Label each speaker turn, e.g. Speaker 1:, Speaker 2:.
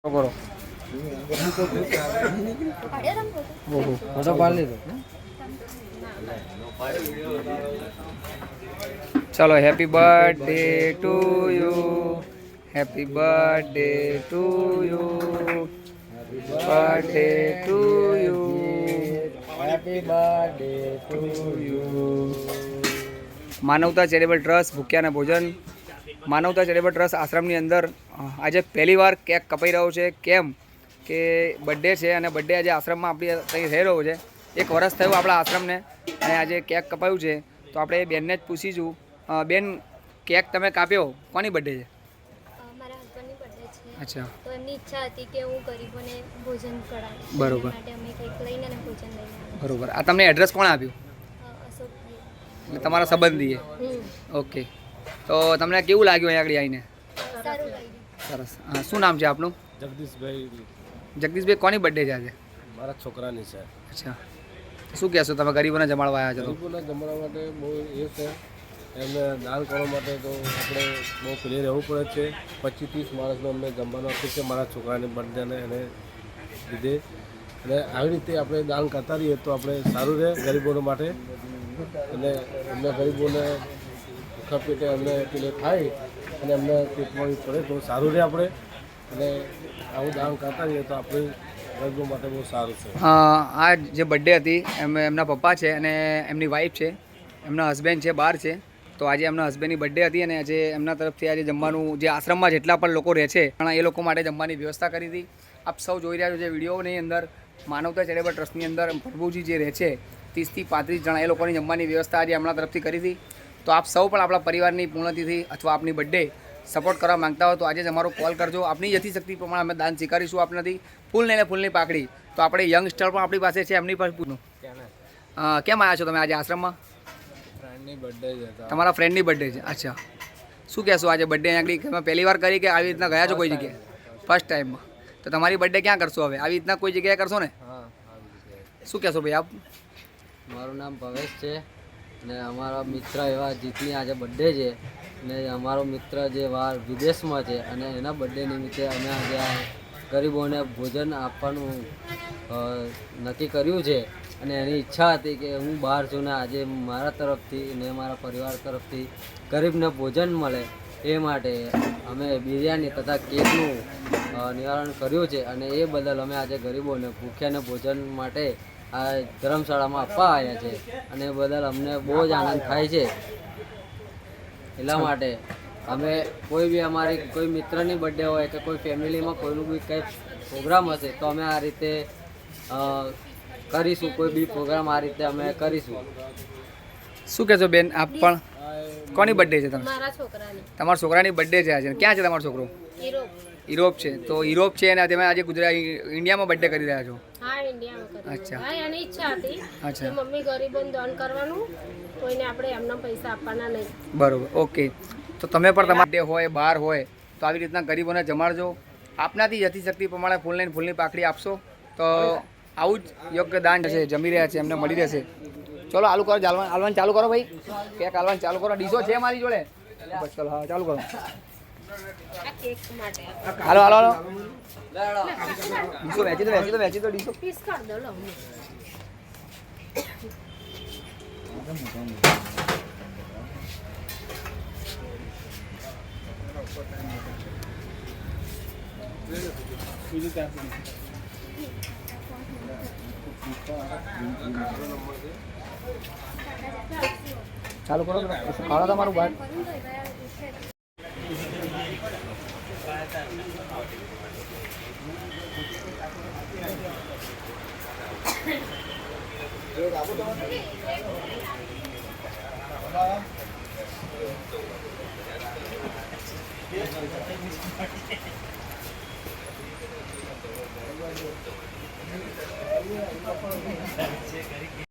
Speaker 1: करो फोटो पाड़ लीधो। चलो happy birthday to you, happy birthday to you, birthday to you, happy birthday to you. Manavta charitable trust भूख्या ने भोजन मानवता चेरिटेबल ट्रस्ट आश्रमની અંદર આજે પહેલીવાર કેક કપાઈ રહ્યો છે। કેમ કે બર્થડે છે અને બર્થડે આજે આશ્રમમાં આપણી ત્યાં થઈ રહ્યો છે। એક વર્ષ થયું આપણા આશ્રમને અને આજે કેક કપાયું છે। તો આપણે બેનને જ પૂછીશું, બેન કેક તમે કાપ્યો, કોની બર્થડે છે?
Speaker 2: મારા હસબન્ડની બર્થડે છે।
Speaker 1: અચ્છા,
Speaker 2: તો એમની ઈચ્છા હતી કે હું ગરીબોને ભોજન કરાવું,
Speaker 1: બરોબર,
Speaker 2: માટે અમે કેક લઈને અને ભોજન લઈને આવ્યા।
Speaker 1: બરોબર। આ તમને એડ્રેસ કોણ આપ્યું?
Speaker 2: અશોકભાઈ,
Speaker 1: એટલે તમારા સંબંધીએ? ઓકે, તો તમને કેવું લાગ્યું અહીંયા આગળ આવીને?
Speaker 2: સારું લાગ્યું।
Speaker 1: સરસ। શું નામ છે આપનું?
Speaker 3: જગદીશભાઈ।
Speaker 1: જગદીશભાઈ, કોની બર્થડે છે આજે?
Speaker 3: મારા છોકરાની છે।
Speaker 1: અચ્છા, શું કહેશો તમે ગરીબોને જમાડવા આવ્યા છો?
Speaker 3: ગરીબોને જમવા માટે બહુ એ છે, એમને દાન કરવા માટે તો આપણે બહુ પેલી રહેવું પડે છે। 25-30 માણસને અમને જમવાનું આપ્યું છે મારા છોકરાની બર્થડેને એને લીધે, અને આવી રીતે આપણે દાન કરતા રહીએ તો આપણે સારું રહે ગરીબોને માટે, અને એમને ગરીબોને ભૂખા પેટે એમને પેલે થાય અને એમને પેટમાં પડે તો સારું રહે આપણે, અને આવું દાન કરતા રહીએ તો આપણે ગરીબો માટે બહુ સારું છે।
Speaker 1: આ જે બર્થડે હતી એમના પપ્પા છે અને એમની વાઈફ છે, એમના હસબન્ડ છે બહાર છે। તો આજે એમના હસબન્ડની બર્થડે હતી અને આજે એમના તરફથી આજે જમવાનું જે આશ્રમમાં જેટલા પણ લોકો રહે છે એ લોકો માટે જમવાની વ્યવસ્થા કરી હતી। આપ સૌ જોઈ રહ્યા છો જે વિડીયોની અંદર માનવતા ચેરિટેબલ ટ્રસ્ટની અંદર પ્રભુજી જે રહે છે 30થી 35 જણા એ લોકોની જમવાની વ્યવસ્થા આજે એમના તરફથી કરી હતી। તો આપ સૌ પણ આપણા પરિવારની પૂર્ણતિથિ અથવા આપની બર્થડે સપોર્ટ કરવા માંગતા હો તો આજે જ અમારો કોલ કરજો। આપની યથાશક્તિ પ્રમાણે અમે દાન સ્વીકારીશું આપનાથી। ફૂલ ને ફૂલની પાકડી તો આપણે યંગસ્ટર પણ આપણી પાસે છે, એમની પાસે પૂછનું કેમ આવ્યા છો તમે આજે આશ્રમમાં?
Speaker 3: ફ્રેન્ડની બર્થડે છે।
Speaker 1: તમારા ફ્રેન્ડની બર્થડે છે? અચ્છા, શું કહેશો આજે બર્થડે આગળ તમે પહેલી વાર કરી કે આવી રીતના ગયા છો કોઈ જગ્યાએ? ફર્સ્ટ ટાઈમમાં? તો તમારી બર્થડે ક્યાં કરશો હવે? આવી રીતના કોઈ જગ્યાએ કરશો ને?
Speaker 3: હા,
Speaker 1: શું કહેશો ભાઈ આપ?
Speaker 4: મારું નામ ભવેશ છે અને અમારા મિત્ર એવા જીતની આજે બર્થડે છે, અને અમારો મિત્ર જે બહાર વિદેશમાં છે અને એના બર્થડે નિમિત્તે અમે આજે આ ગરીબોને ભોજન આપવાનું નક્કી કર્યું છે। અને એની ઈચ્છા હતી કે હું બહાર છું ને આજે મારા તરફથી અને મારા પરિવાર તરફથી ગરીબને ભોજન મળે એ માટે અમે બિરયાની તથા કેકનું નિવારણ કર્યું છે, અને એ બદલ અમે આજે ગરીબોને ભૂખ્યાને ભોજન માટે આ ધર્મશાળામાં આપવા આવ્યા છે, અને એ બદલ અમને બહુ જ આનંદ થાય છે। એટલા માટે અમે કોઈ બી અમારી કોઈ મિત્રની બર્થડે હોય કે કોઈ ફેમિલીમાં કોઈનું બી કંઈ પ્રોગ્રામ હશે તો અમે આ રીતે કરીશું, કોઈ બી પ્રોગ્રામ આ રીતે અમે કરીશું।
Speaker 1: શું કહેશો બેન આપ પણ? કોની બર્થડે છે તમે?
Speaker 2: મારા છોકરાની।
Speaker 1: તમારા છોકરાની બર્થડે છે આજે? ક્યાં છે તમારો છોકરો?
Speaker 2: યુરોપ।
Speaker 1: યુરોપ છે? તો યુરોપ છે અને તમે આજે ઇન્ડિયામાં બર્થડે કરી રહ્યા છો?
Speaker 2: હા, ઇન્ડિયામાં કરી।
Speaker 1: અચ્છા,
Speaker 2: હા, એની ઈચ્છા હતી
Speaker 1: અચ્છા,
Speaker 2: કે મમ્મી ગરીબોને દાન કરવાનું, કોઈને આપણે એમના પૈસા આપવાના નહીં।
Speaker 1: બરોબર, ઓકે। તો તમે પણ તમારા ડે હોય બહાર હોય તો આવી રીતના ગરીબોને જમાડજો। આપનાથી યથાશક્તિ પ્રમાણે ફૂલની ફૂલની પાકડી આપશો તો આવું જ યોગ્ય દાન છે, જમી રહ્યા છે એમને મળી રહેશે। ચલો આલુ કરો, હાલવાનું ચાલુ કરો ભાઈ, કેક હાલવાનું ચાલુ કરો। ડીશો છે મારી જોડે? બસ ચલો, હા ચાલુ કરો।
Speaker 2: આ કેક માટે
Speaker 1: હાલો હાલો હાલો, ડીશો વેચી દો ડીશો।
Speaker 2: પીસ કર દો લો।
Speaker 1: ચાલુ કરો, ખાવા તમારું બાદ